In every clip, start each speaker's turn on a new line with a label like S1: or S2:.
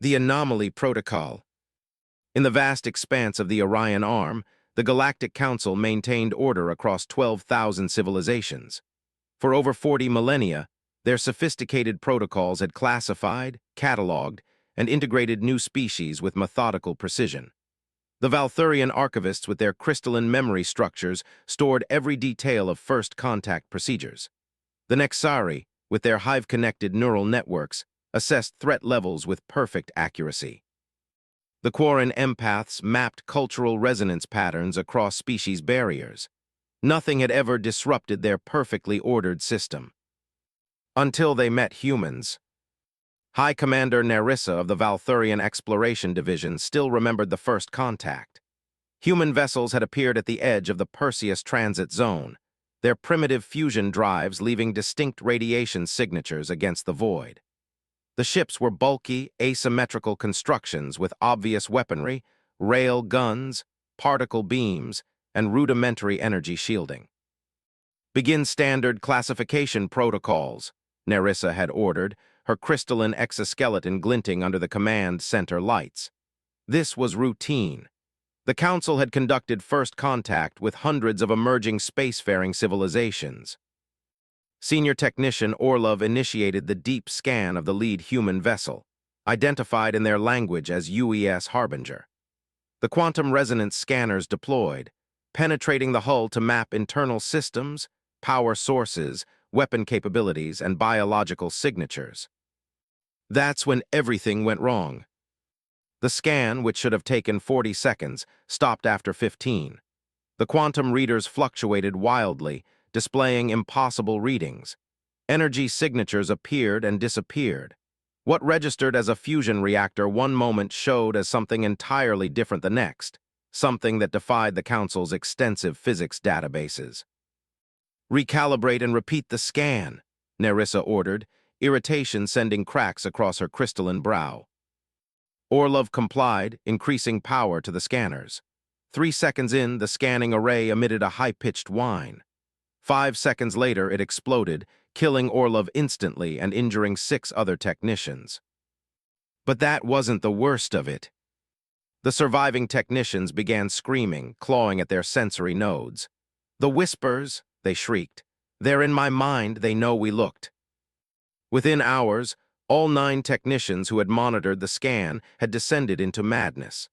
S1: The Anomaly Protocol. In the vast expanse of the Orion Arm, the Galactic Council maintained order across 12,000 civilizations. For over 40 millennia, their sophisticated protocols had classified, cataloged, and integrated new species with methodical precision. The Valthurian archivists with their crystalline memory structures stored every detail of first contact procedures. The Nexari, with their hive-connected neural networks, assessed threat levels with perfect accuracy. The Quarren empaths mapped cultural resonance patterns across species barriers. Nothing had ever disrupted their perfectly ordered system. Until they met humans. High Commander Nerissa of the Valthurian Exploration Division still remembered the first contact. Human vessels had appeared at the edge of the Perseus transit zone, their primitive fusion drives leaving distinct radiation signatures against the void. The ships were bulky, asymmetrical constructions with obvious weaponry, rail guns, particle beams, and rudimentary energy shielding. "Begin standard classification protocols," Nerissa had ordered, her crystalline exoskeleton glinting under the command center lights. This was routine. The Council had conducted first contact with hundreds of emerging spacefaring civilizations. Senior Technician Orlov initiated the deep scan of the lead human vessel, identified in their language as UES Harbinger. The quantum resonance scanners deployed, penetrating the hull to map internal systems, power sources, weapon capabilities, and biological signatures. That's when everything went wrong. The scan, which should have taken 40 seconds, stopped after 15. The quantum readers fluctuated wildly, displaying impossible readings. Energy signatures appeared and disappeared. What registered as a fusion reactor one moment showed as something entirely different the next, something that defied the Council's extensive physics databases. "Recalibrate and repeat the scan," Nerissa ordered, irritation sending cracks across her crystalline brow. Orlov complied, increasing power to the scanners. 3 seconds in, the scanning array emitted a high-pitched whine. 5 seconds later, it exploded, killing Orlov instantly and injuring 6 other technicians. But that wasn't the worst of it. The surviving technicians began screaming, clawing at their sensory nodes. "The whispers," they shrieked. "They're in my mind, they know we looked." Within hours, all 9 technicians who had monitored the scan had descended into madness.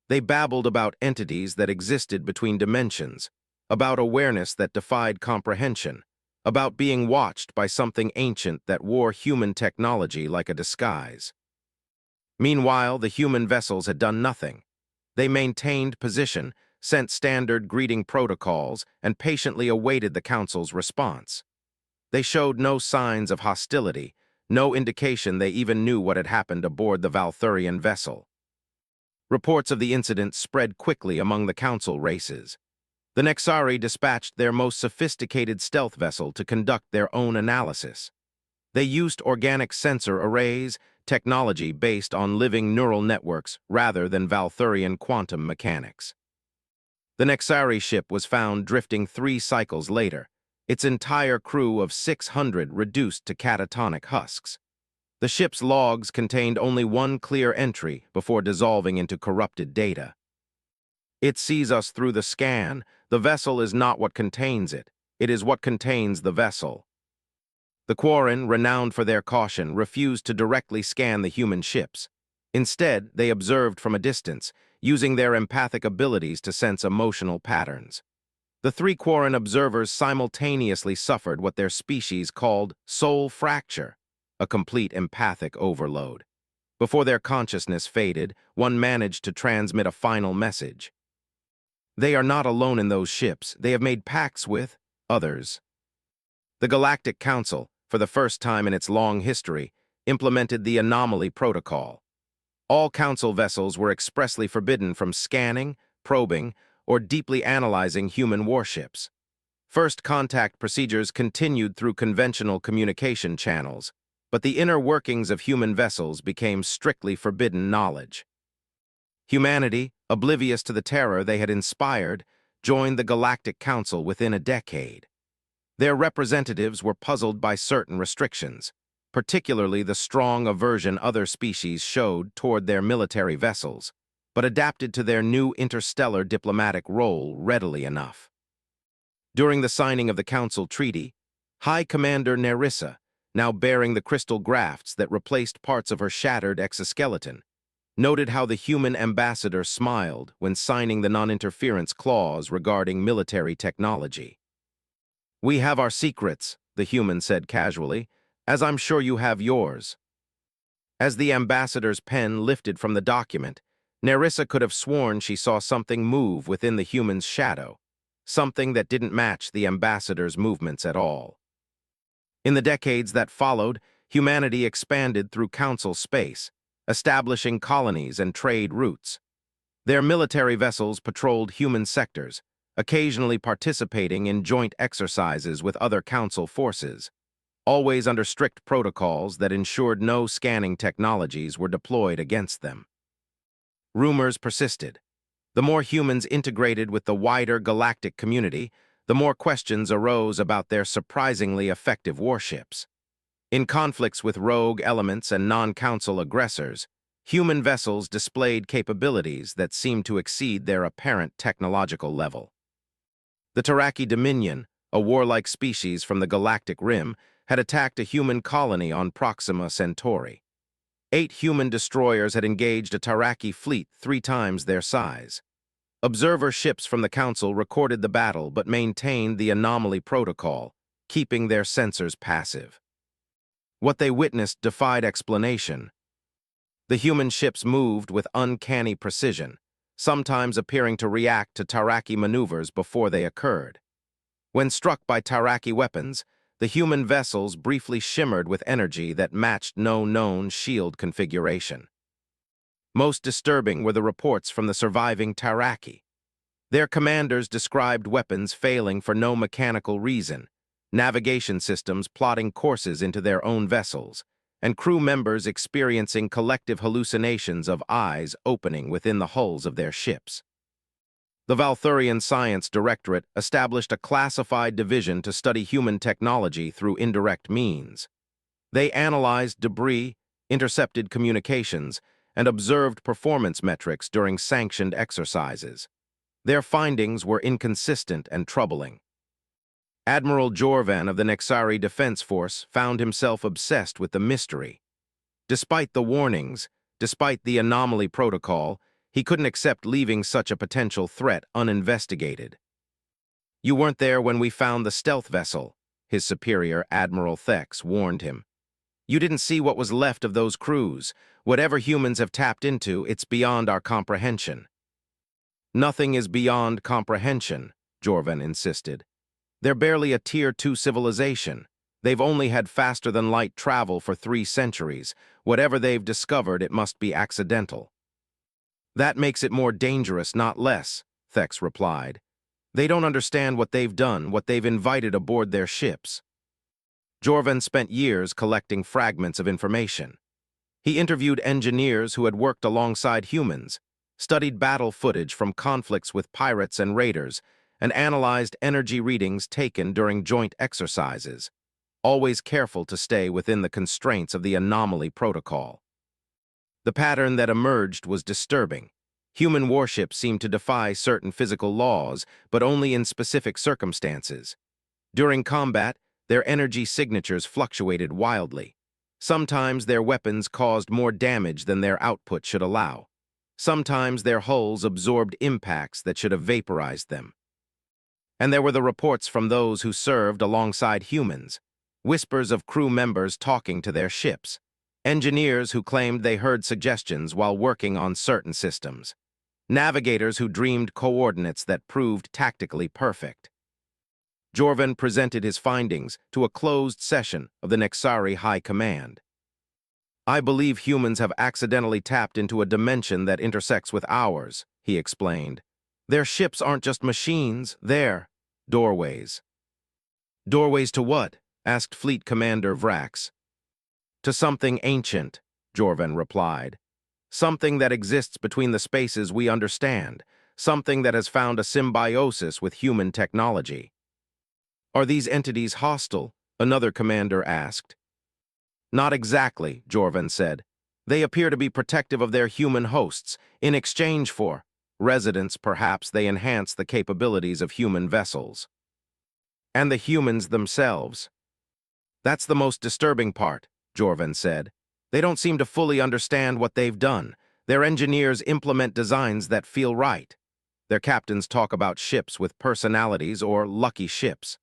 S1: They babbled about entities that existed between dimensions, about awareness that defied comprehension, about being watched by something ancient that wore human technology like a disguise. Meanwhile, the human vessels had done nothing. They maintained position, sent standard greeting protocols, and patiently awaited the Council's response. They showed no signs of hostility, no indication they even knew what had happened aboard the Valthurian vessel. Reports of the incident spread quickly among the Council races. The Nexari dispatched their most sophisticated stealth vessel to conduct their own analysis. They used organic sensor arrays, technology based on living neural networks rather than Valthurian quantum mechanics. The Nexari ship was found drifting 3 cycles later, its entire crew of 600 reduced to catatonic husks. The ship's logs contained only one clear entry before dissolving into corrupted data. "It sees us through the scan. The vessel is not what contains it. It is what contains the vessel." The Quarren, renowned for their caution, refused to directly scan the human ships. Instead, they observed from a distance, using their empathic abilities to sense emotional patterns. The 3 Quarren observers simultaneously suffered what their species called soul fracture, a complete empathic overload. Before their consciousness faded, one managed to transmit a final message. "They are not alone in those ships. They have made pacts with others." The Galactic Council, for the first time in its long history, implemented the Anomaly Protocol. All Council vessels were expressly forbidden from scanning, probing, or deeply analyzing human warships. First contact procedures continued through conventional communication channels, but the inner workings of human vessels became strictly forbidden knowledge. Humanity, oblivious to the terror they had inspired, joined the Galactic Council within a decade. Their representatives were puzzled by certain restrictions. particularly the strong aversion other species showed toward their military vessels, but adapted to their new interstellar diplomatic role readily enough. During the signing of the Council Treaty, High Commander Nerissa, now bearing the crystal grafts that replaced parts of her shattered exoskeleton, noted how the human ambassador smiled when signing the non-interference clause regarding military technology. "We have our secrets," the human said casually, "as I'm sure you have yours." As the ambassador's pen lifted from the document, Nerissa could have sworn she saw something move within the human's shadow, something that didn't match the ambassador's movements at all. In the decades that followed, humanity expanded through council space, establishing colonies and trade routes. Their military vessels patrolled human sectors, occasionally participating in joint exercises with other council forces, always under strict protocols that ensured no scanning technologies were deployed against them. Rumors persisted. The more humans integrated with the wider galactic community, the more questions arose about their surprisingly effective warships. In conflicts with rogue elements and non-council aggressors, human vessels displayed capabilities that seemed to exceed their apparent technological level. The Taraki Dominion, a warlike species from the galactic rim, had attacked a human colony on Proxima Centauri. 8 human destroyers had engaged a Taraki fleet 3 times their size. Observer ships from the Council recorded the battle but maintained the anomaly protocol, keeping their sensors passive. What they witnessed defied explanation. The human ships moved with uncanny precision, sometimes appearing to react to Taraki maneuvers before they occurred. When struck by Taraki weapons, the human vessels briefly shimmered with energy that matched no known shield configuration. Most disturbing were the reports from the surviving Taraki. Their commanders described weapons failing for no mechanical reason, navigation systems plotting courses into their own vessels, and crew members experiencing collective hallucinations of eyes opening within the hulls of their ships. The Valthurian Science Directorate established a classified division to study human technology through indirect means. They analyzed debris, intercepted communications, and observed performance metrics during sanctioned exercises. Their findings were inconsistent and troubling. Admiral Jorvan of the Nexari Defense Force found himself obsessed with the mystery. Despite the warnings, despite the anomaly protocol, he couldn't accept leaving such a potential threat uninvestigated. "You weren't there when we found the stealth vessel," his superior, Admiral Thex, warned him. "You didn't see what was left of those crews. Whatever humans have tapped into, it's beyond our comprehension." "Nothing is beyond comprehension," Jorvan insisted. "They're barely a Tier 2 civilization. They've only had faster-than-light travel for 3 centuries. Whatever they've discovered, it must be accidental." "That makes it more dangerous, not less," Thex replied. "They don't understand what they've done, what they've invited aboard their ships." Jorvan spent years collecting fragments of information. He interviewed engineers who had worked alongside humans, studied battle footage from conflicts with pirates and raiders, and analyzed energy readings taken during joint exercises, always careful to stay within the constraints of the anomaly protocol. The pattern that emerged was disturbing. Human warships seemed to defy certain physical laws, but only in specific circumstances. During combat, their energy signatures fluctuated wildly. Sometimes their weapons caused more damage than their output should allow. Sometimes their hulls absorbed impacts that should have vaporized them. And there were the reports from those who served alongside humans, whispers of crew members talking to their ships, engineers who claimed they heard suggestions while working on certain systems, navigators who dreamed coordinates that proved tactically perfect. Jorvan presented his findings to a closed session of the Nexari High Command. "I believe humans have accidentally tapped into a dimension that intersects with ours," he explained. "Their ships aren't just machines, they're doorways." "Doorways to what?" asked Fleet Commander Vrax. "To something ancient," Jorvan replied. "Something that exists between the spaces we understand, something that has found a symbiosis with human technology." "Are these entities hostile?" another commander asked. Not exactly, Jorvan said. They appear to be protective of their human hosts. In exchange for residents, perhaps they enhance the capabilities of human vessels. And the humans themselves. That's the most disturbing part, Jorvan said. They don't seem to fully understand what they've done. Their engineers implement designs that feel right. Their captains talk about ships with personalities or lucky ships.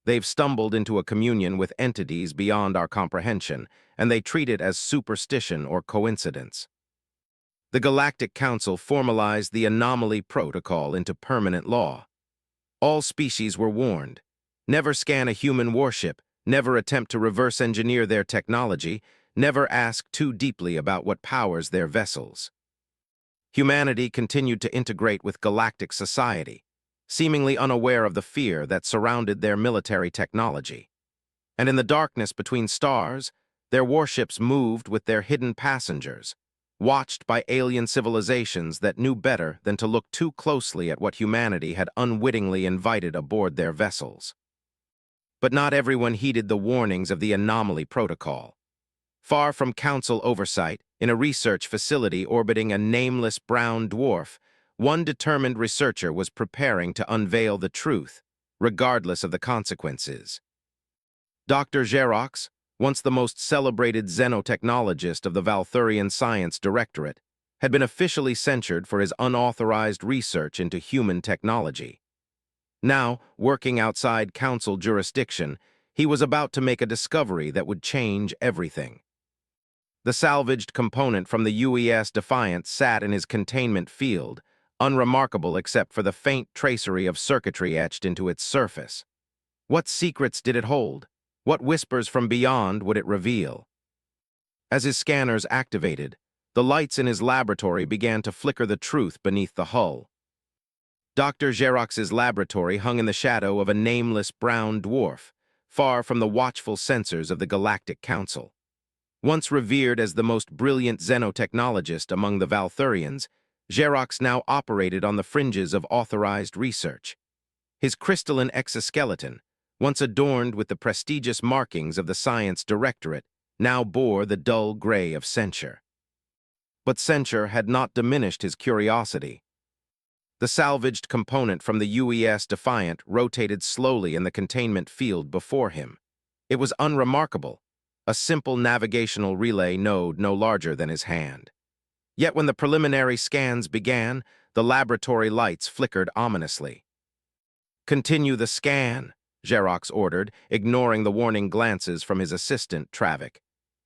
S1: They've stumbled into a communion with entities beyond our comprehension, and they treat it as superstition or coincidence. The Galactic Council formalized the Anomaly Protocol into permanent law. All species were warned. Never scan a human warship, never attempt to reverse engineer their technology, never ask too deeply about what powers their vessels. Humanity continued to integrate with galactic society, seemingly unaware of the fear that surrounded their military technology. And in the darkness between stars, their warships moved with their hidden passengers, watched by alien civilizations that knew better than to look too closely at what humanity had unwittingly invited aboard their vessels. But not everyone heeded the warnings of the Anomaly Protocol. Far from council oversight, in a research facility orbiting a nameless brown dwarf, one determined researcher was preparing to unveil the truth, regardless of the consequences. Dr. Xerox, once the most celebrated xenotechnologist of the Valthurian Science Directorate, had been officially censured for his unauthorized research into human technology. Now, working outside council jurisdiction, he was about to make a discovery that would change everything. The salvaged component from the UES Defiant sat in his containment field, unremarkable except for the faint tracery of circuitry etched into its surface. What secrets did it hold? What whispers from beyond would it reveal? As his scanners activated, the lights in his laboratory began to flicker the truth beneath the hull. Dr. Xerox's laboratory hung in the shadow of a nameless brown dwarf, far from the watchful sensors of the Galactic Council. Once revered as the most brilliant xenotechnologist among the Valthurians, Xerox now operated on the fringes of authorized research. His crystalline exoskeleton, once adorned with the prestigious markings of the Science Directorate, now bore the dull gray of censure. But censure had not diminished his curiosity. The salvaged component from the UES Defiant rotated slowly in the containment field before him. It was unremarkable, a simple navigational relay node no larger than his hand. Yet when the preliminary scans began, the laboratory lights flickered ominously. "Continue the scan," Xerox ordered, ignoring the warning glances from his assistant, Travik.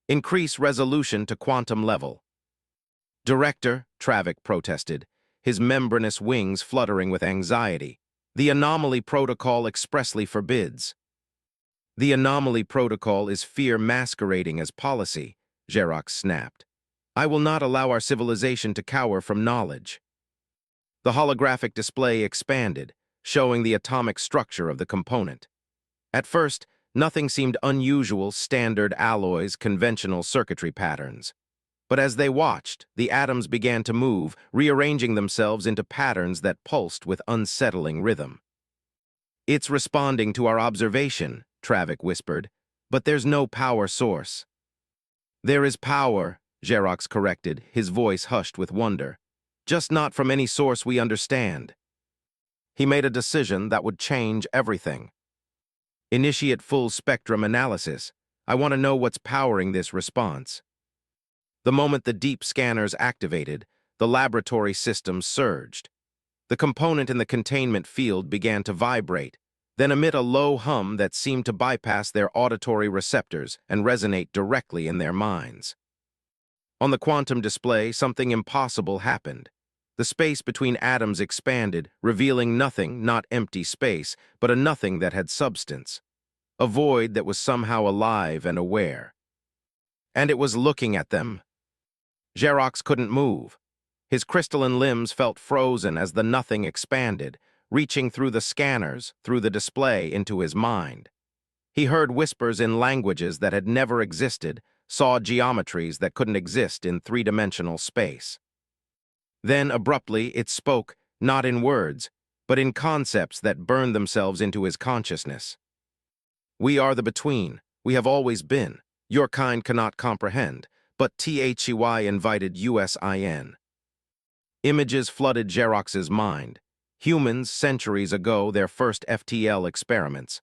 S1: "Increase resolution to quantum level." "Director," Travik protested, his membranous wings fluttering with anxiety, "the Anomaly Protocol expressly forbids." "The Anomaly Protocol is fear masquerading as policy," Xerox snapped. "I will not allow our civilization to cower from knowledge." The holographic display expanded, showing the atomic structure of the component. At first, nothing seemed unusual: standard alloys, conventional circuitry patterns. But as they watched, the atoms began to move, rearranging themselves into patterns that pulsed with unsettling rhythm. "It's responding to our observation," Travik whispered, "but there's no power source." "There is power," Xerox corrected, his voice hushed with wonder. "Just not from any source we understand." He made a decision that would change everything. "Initiate full spectrum analysis. I want to know what's powering this response." The moment the deep scanners activated, the laboratory systems surged. The component in the containment field began to vibrate, then emit a low hum that seemed to bypass their auditory receptors and resonate directly in their minds. On the quantum display, something impossible happened. The space between atoms expanded, revealing nothing, not empty space, but a nothing that had substance. A void that was somehow alive and aware. And it was looking at them. Xerox couldn't move. His crystalline limbs felt frozen as the nothing expanded, reaching through the scanners, through the display, into his mind. He heard whispers in languages that had never existed, saw geometries that couldn't exist in three-dimensional space. Then, abruptly, it spoke, not in words, but in concepts that burned themselves into his consciousness. "We are the between. We have always been. Your kind cannot comprehend, but THEY invited USIN. Images flooded Xerox's mind. Humans, centuries ago, their first FTL experiments.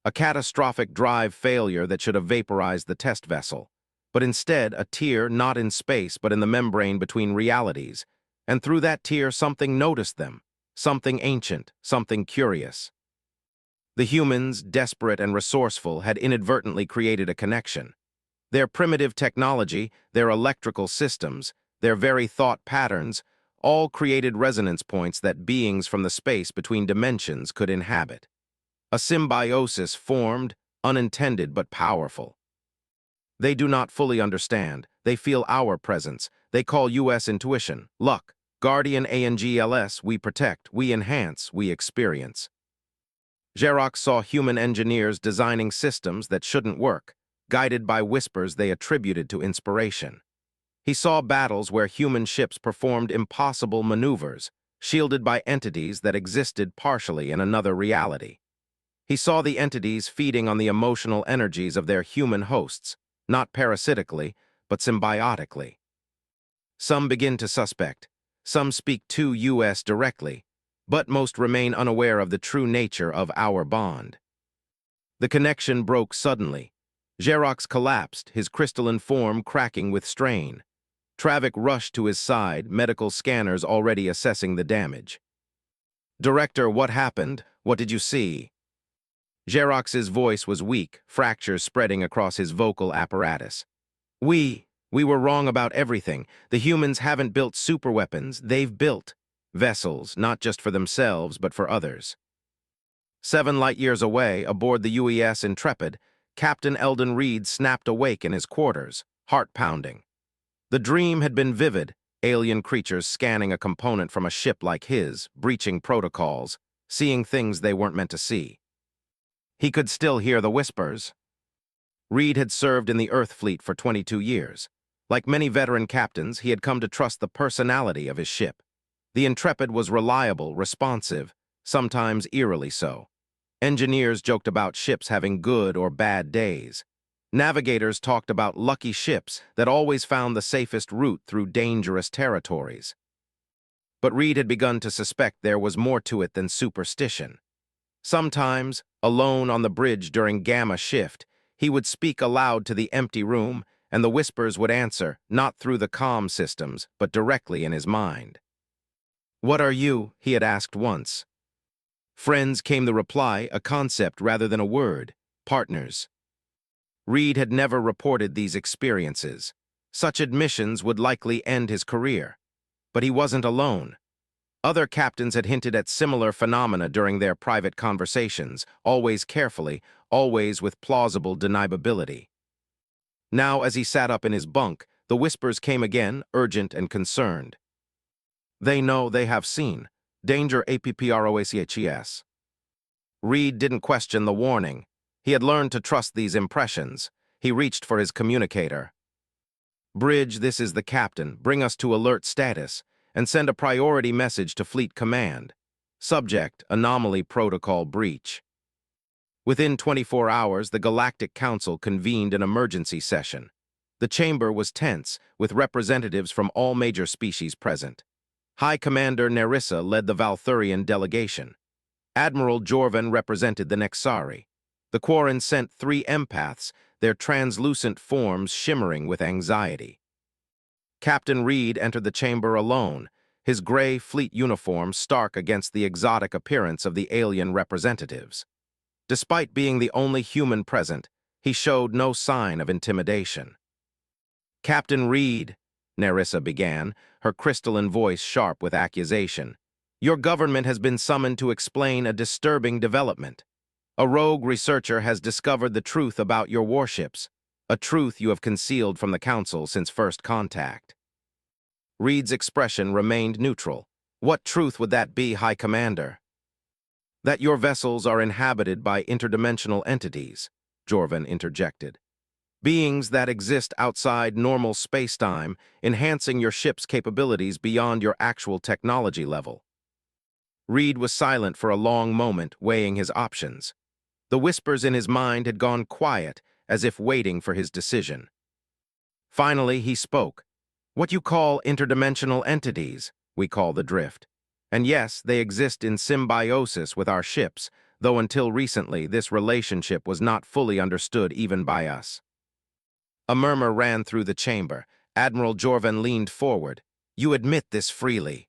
S1: A catastrophic drive failure that should have vaporized the test vessel. But instead, a tear not in space but in the membrane between realities. And through that tear, something noticed them. Something ancient, something curious. The humans, desperate and resourceful, had inadvertently created a connection. Their primitive technology, their electrical systems, their very thought patterns, all created resonance points that beings from the space between dimensions could inhabit. A symbiosis formed, unintended but powerful. They do not fully understand. They feel our presence. They call US intuition, luck, guardian ANGLS, we protect, we enhance, we experience. Xerox saw human engineers designing systems that shouldn't work, guided by whispers they attributed to inspiration. He saw battles where human ships performed impossible maneuvers, shielded by entities that existed partially in another reality. He saw the entities feeding on the emotional energies of their human hosts, not parasitically, but symbiotically. Some begin to suspect, some speak to US directly, but most remain unaware of the true nature of our bond. The connection broke suddenly. Xerox collapsed, his crystalline form cracking with strain. Travik rushed to his side, medical scanners already assessing the damage. "Director, what happened? What did you see?" Xerox's voice was weak, fractures spreading across his vocal apparatus. We were wrong about everything. The humans haven't built superweapons, they've built vessels, not just for themselves, but for others. 7 light-years away, aboard the UES Intrepid, Captain Eldon Reed snapped awake in his quarters, heart pounding. The dream had been vivid, alien creatures scanning a component from a ship like his, breaching protocols, seeing things they weren't meant to see. He could still hear the whispers. Reed had served in the Earth Fleet for 22 years. Like many veteran captains, he had come to trust the personality of his ship. The Intrepid was reliable, responsive, sometimes eerily so. Engineers joked about ships having good or bad days. Navigators talked about lucky ships that always found the safest route through dangerous territories. But Reed had begun to suspect there was more to it than superstition. Sometimes, alone on the bridge during Gamma shift, he would speak aloud to the empty room, and the whispers would answer, not through the comm systems, but directly in his mind. "What are you?" he had asked once. "Friends," came the reply, a concept rather than a word. "Partners." Reed had never reported these experiences. Such admissions would likely end his career. But he wasn't alone. Other captains had hinted at similar phenomena during their private conversations, always carefully, always with plausible deniability. Now, as he sat up in his bunk, the whispers came again, urgent and concerned. "They know, they have seen. Danger APPROACHES." Reed didn't question the warning. He had learned to trust these impressions. He reached for his communicator. "Bridge, this is the captain. Bring us to alert status, and send a priority message to Fleet Command. Subject, anomaly protocol breach." Within 24 hours, the Galactic Council convened an emergency session. The chamber was tense, with representatives from all major species present. High Commander Nerissa led the Valthurian delegation. Admiral Jorvan represented the Nexari. The Quarren sent 3 empaths, their translucent forms shimmering with anxiety. Captain Reed entered the chamber alone, his gray fleet uniform stark against the exotic appearance of the alien representatives. Despite being the only human present, he showed no sign of intimidation. "Captain Reed," Nerissa began, her crystalline voice sharp with accusation, "your government has been summoned to explain a disturbing development. A rogue researcher has discovered the truth about your warships, a truth you have concealed from the Council since first contact." Reed's expression remained neutral. "What truth would that be, High Commander?" "That your vessels are inhabited by interdimensional entities," Jorvan interjected. "Beings that exist outside normal spacetime, enhancing your ship's capabilities beyond your actual technology level." Reed was silent for a long moment, weighing his options. The whispers in his mind had gone quiet, as if waiting for his decision. Finally, he spoke. What you call interdimensional entities, we call the drift. And yes, they exist in symbiosis with our ships, though until recently this relationship was not fully understood even by us. A murmur ran through the chamber. Admiral Jorvan leaned forward. You admit this freely.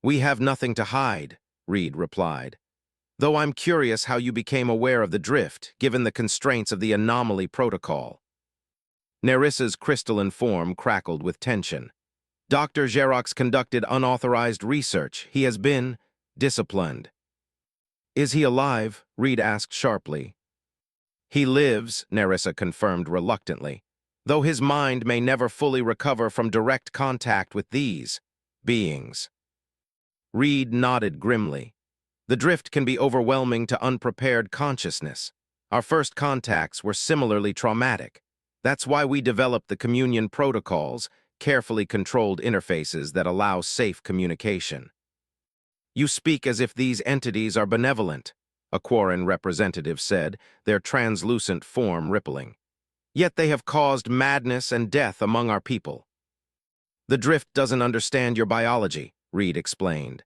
S1: We have nothing to hide, Reed replied. Though I'm curious how you became aware of the drift, given the constraints of the anomaly protocol. Nerissa's crystalline form crackled with tension. Dr. Xerox conducted unauthorized research. He has been disciplined. Is he alive? Reed asked sharply. He lives, Nerissa confirmed reluctantly, though his mind may never fully recover from direct contact with these beings. Reed nodded grimly. The drift can be overwhelming to unprepared consciousness. Our first contacts were similarly traumatic. That's why we developed the communion protocols, carefully controlled interfaces that allow safe communication. You speak as if these entities are benevolent, a Quarren representative said, their translucent form rippling. Yet they have caused madness and death among our people. The drift doesn't understand your biology, Reed explained.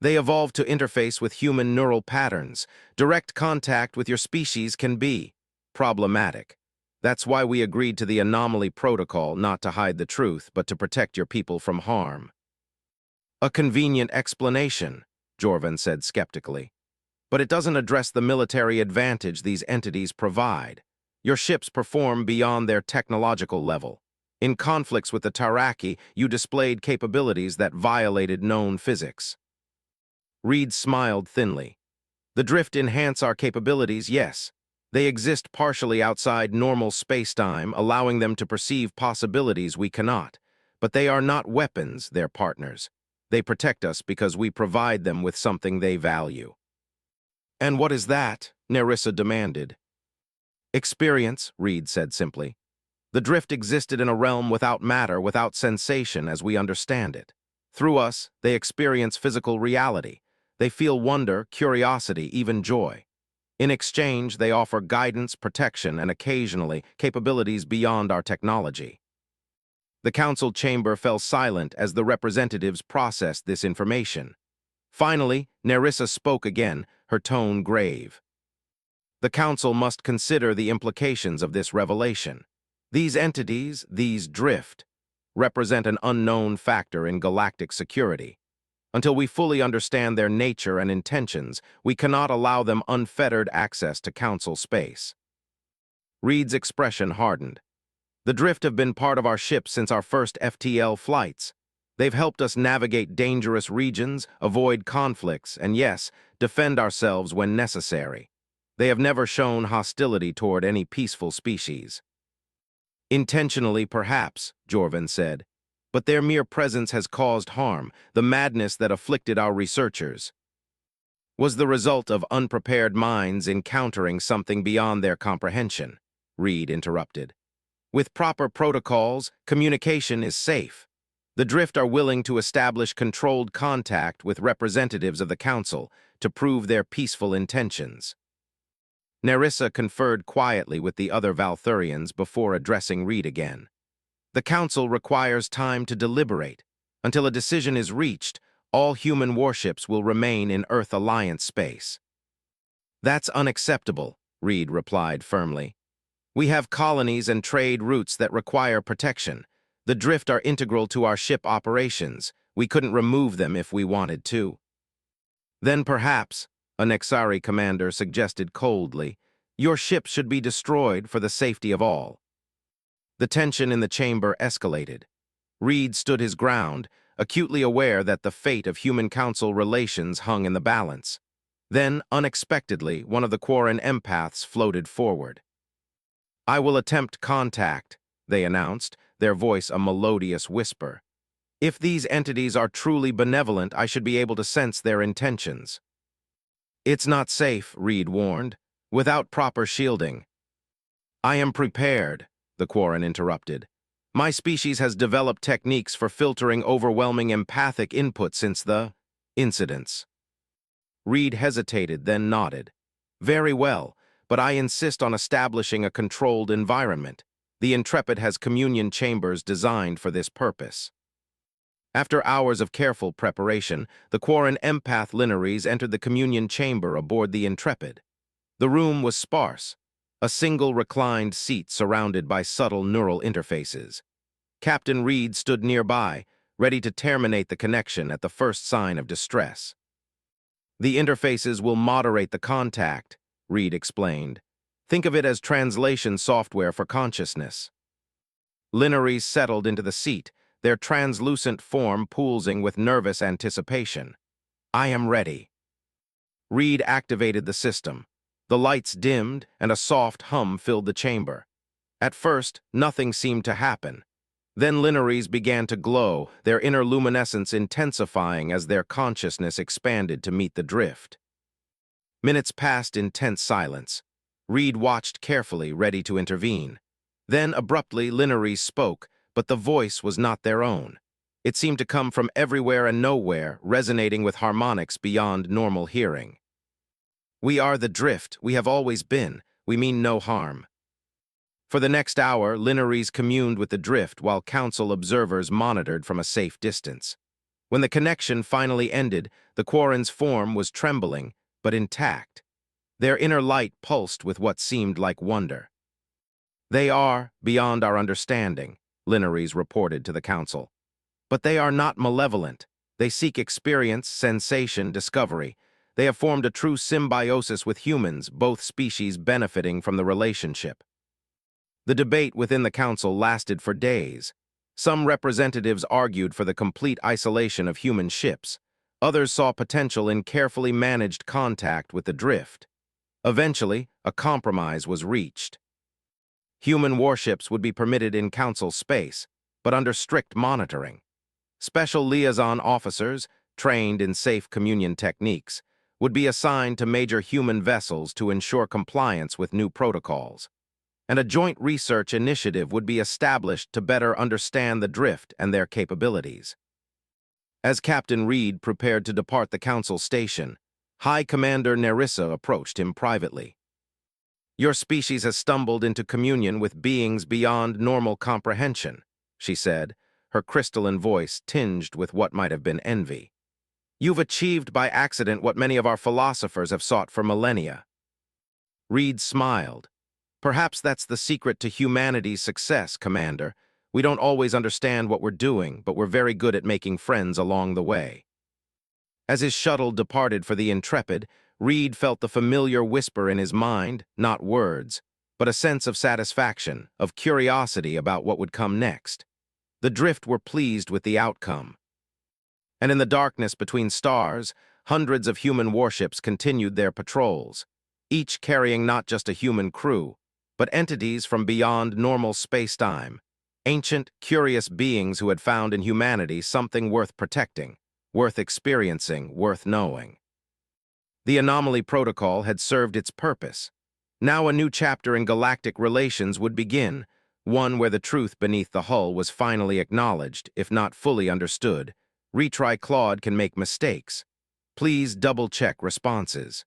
S1: They evolved to interface with human neural patterns. Direct contact with your species can be problematic. That's why we agreed to the anomaly protocol, not to hide the truth, but to protect your people from harm. A convenient explanation, Jorvan said skeptically. But it doesn't address the military advantage these entities provide. Your ships perform beyond their technological level. In conflicts with the Taraki, you displayed capabilities that violated known physics. Reed smiled thinly. The drift enhance our capabilities, yes. They exist partially outside normal space-time, allowing them to perceive possibilities we cannot. But they are not weapons, they're partners. They protect us because we provide them with something they value. And what is that? Nerissa demanded. Experience, Reed said simply. The drift existed in a realm without matter, without sensation as we understand it. Through us, they experience physical reality. They feel wonder, curiosity, even joy. In exchange, they offer guidance, protection, and occasionally capabilities beyond our technology. The council chamber fell silent as the representatives processed this information. Finally, Nerissa spoke again, her tone grave. The council must consider the implications of this revelation. These entities, these drift, represent an unknown factor in galactic security. Until we fully understand their nature and intentions, we cannot allow them unfettered access to council space. Reed's expression hardened. The drift have been part of our ship since our first FTL flights. They've helped us navigate dangerous regions, avoid conflicts, and yes, defend ourselves when necessary. They have never shown hostility toward any peaceful species. Intentionally, perhaps, Jorvan said, but their mere presence has caused harm. The madness that afflicted our researchers was the result of unprepared minds encountering something beyond their comprehension, Reed interrupted. With proper protocols, communication is safe. The drift are willing to establish controlled contact with representatives of the council to prove their peaceful intentions. Nerissa conferred quietly with the other Valthurians before addressing Reed again. The council requires time to deliberate. Until a decision is reached, all human warships will remain in Earth Alliance space. That's unacceptable, Reed replied firmly. We have colonies and trade routes that require protection. The drift are integral to our ship operations. We couldn't remove them if we wanted to. Then perhaps, a Nexari commander suggested coldly, your ship should be destroyed for the safety of all. The tension in the chamber escalated. Reed stood his ground, acutely aware that the fate of human council relations hung in the balance. Then, unexpectedly, one of the Quarren empaths floated forward. I will attempt contact, they announced, their voice a melodious whisper. If these entities are truly benevolent, I should be able to sense their intentions. It's not safe, Reed warned, without proper shielding. I am prepared, the Quarren interrupted. My species has developed techniques for filtering overwhelming empathic input since the incidents. Reed hesitated, then nodded. Very well, but I insist on establishing a controlled environment. The Intrepid has communion chambers designed for this purpose. After hours of careful preparation, the Quarren empath Linares entered the communion chamber aboard the Intrepid. The room was sparse, a single reclined seat surrounded by subtle neural interfaces. Captain Reed stood nearby, ready to terminate the connection at the first sign of distress. The interfaces will moderate the contact, Reed explained. Think of it as translation software for consciousness. Linares settled into the seat, their translucent form pulsing with nervous anticipation. I am ready. Reed activated the system. The lights dimmed, and a soft hum filled the chamber. At first, nothing seemed to happen. Then Linares began to glow, their inner luminescence intensifying as their consciousness expanded to meet the drift. Minutes passed in tense silence. Reed watched carefully, ready to intervene. Then, abruptly, Linares spoke, but the voice was not their own. It seemed to come from everywhere and nowhere, resonating with harmonics beyond normal hearing. We are the drift, we have always been, we mean no harm. For the next hour, Linares communed with the drift while council observers monitored from a safe distance. When the connection finally ended, the Quarren's form was trembling, but intact. Their inner light pulsed with what seemed like wonder. They are beyond our understanding, Linares reported to the council. But they are not malevolent. They seek experience, sensation, discovery. They have formed a true symbiosis with humans, both species benefiting from the relationship. The debate within the council lasted for days. Some representatives argued for the complete isolation of human ships. Others saw potential in carefully managed contact with the drift. Eventually, a compromise was reached. Human warships would be permitted in council space, but under strict monitoring. Special liaison officers, trained in safe communion techniques, would be assigned to major human vessels to ensure compliance with new protocols. And a joint research initiative would be established to better understand the drift and their capabilities. As Captain Reed prepared to depart the council station, High Commander Nerissa approached him privately. Your species has stumbled into communion with beings beyond normal comprehension, she said, her crystalline voice tinged with what might have been envy. You've achieved by accident what many of our philosophers have sought for millennia. Reed smiled. Perhaps that's the secret to humanity's success, Commander. We don't always understand what we're doing, but we're very good at making friends along the way. As his shuttle departed for the Intrepid, Reed felt the familiar whisper in his mind, not words, but a sense of satisfaction, of curiosity about what would come next. The drift were pleased with the outcome. And in the darkness between stars, hundreds of human warships continued their patrols, each carrying not just a human crew, but entities from beyond normal space-time, ancient, curious beings who had found in humanity something worth protecting, worth experiencing, worth knowing. The Anomaly Protocol had served its purpose. Now a new chapter in galactic relations would begin, one where the truth beneath the hull was finally acknowledged, if not fully understood. Retry Claude can make mistakes. Please double-check responses.